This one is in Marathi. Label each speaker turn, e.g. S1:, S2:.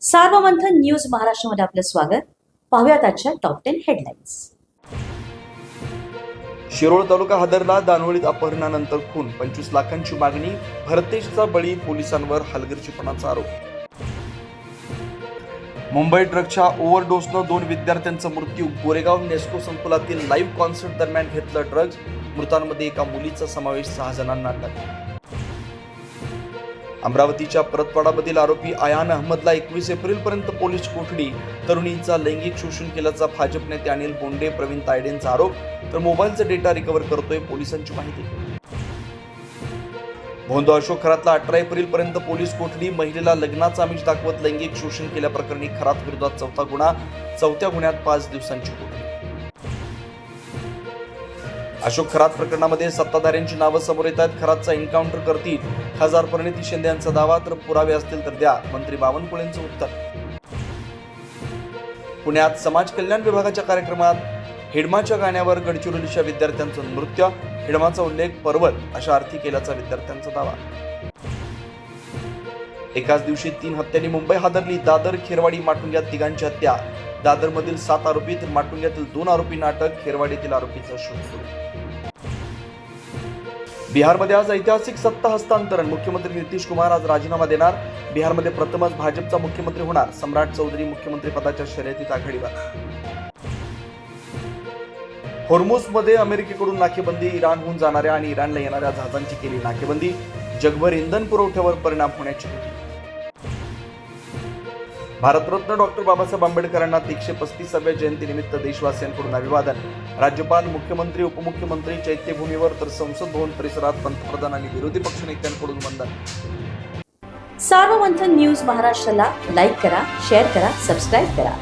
S1: सार्वमंथन न्यूज महाराष्ट्रामध्ये आपलं स्वागत. पाहुयात आजच्या टॉप 10 हेडलाईन्स.
S2: शिरोळ तालुका हादरला. दानोळीत अपहरणानंतर खून, 25 लाखांची मागणी, भरतेशचा बळी, पोलिसांवर हलगर्जीपणाचा आरोप. मुंबई ड्रग्जच्या ओव्हरडोसनं 2 विद्यार्थ्यांचा मृत्यू. गोरेगाव नेस्को संकुलातील लाईव्ह कॉन्सर्ट दरम्यान घेतलं ड्रग्ज. मृतांमध्ये एका मुलीचा समावेश. 6 जणांना अटक. अमरावतीच्या परतवाडामधील आरोपी आयान अहमदला 21 एप्रिलपर्यंत पोलीस कोठडी. तरुणींचा लैंगिक शोषण केल्याचा भाजप नेते अनिल बोंडे, प्रवीण तायडेंचा आरोप. तर मोबाईलचा डेटा रिकव्हर करतोय पोलिसांची माहिती. भोंदो अशोक खरातला 18 एप्रिलपर्यंत पोलीस कोठडी. महिलेला लग्नाचा आमिष दाखवत लैंगिक शोषण केल्याप्रकरणी खरात विरोधात 4था गुन्हा. 4थ्या गुन्ह्यात 5 दिवसांची कोठडी. अशोक खरात प्रकरणामध्ये सत्ताधाऱ्यांची नावं समोर येत आहेत. खरातचा एन्काउंटर करतील खासदार प्रणिती शिंदे यांचा दावा. तर पुरावे असतील तर द्या, मंत्री बावनकुळेंचं उत्तर. पुण्यात समाज कल्याण विभागाच्या कार्यक्रमात हिडमाच्या गाण्यावर गडचिरोलीच्या विद्यार्थ्यांचं नृत्य. हिडमाचा उल्लेख पर्वत अशा अर्थी केल्याचा विद्यार्थ्यांचा दावा. एकाच दिवशी 3 हत्यांनी मुंबई हादरली. दादर, खेरवाडी, माटुंग्यात 3घांची हत्या. दादरमधील 7 आरोपी तर माटुंग्यातील 2 आरोपींना अटक. खेरवाडीतील आरोपीचा शोध सुरू. बिहारमध्ये आज ऐतिहासिक सत्ता हस्तांतरण. मुख्यमंत्री नितीश कुमार आज राजीनामा देणार. बिहारमध्ये प्रथमच भाजपचा मुख्यमंत्री होणार. सम्राट चौधरी मुख्यमंत्री पदाच्या शर्यतीत आघाडीवर. होर्मुझमध्ये अमेरिकेकडून नाकेबंदी. इराणहून जाणाऱ्या आणि इराणला येणाऱ्या जहाजांची केली नाकेबंदी. जगभर इंधन पुरवठ्यावर परिणाम होण्याची भीती. भारतरत्न डॉक्टर बाबासाहेब आंबेडकरांना 135व्या जयंतीनिमित्त देशवासियांकडून अभिवादन. राज्यपाल, मुख्यमंत्री, उपमुख्यमंत्री चैत्यभूमीवर तर संसद भवन परिसरात पंतप्रधान आणि विरोधी पक्षनेत्यांकडून वंदन.
S1: सार्वमंथन न्यूज महाराष्ट्राला लाईक करा, शेअर करा, सबस्क्राईब करा.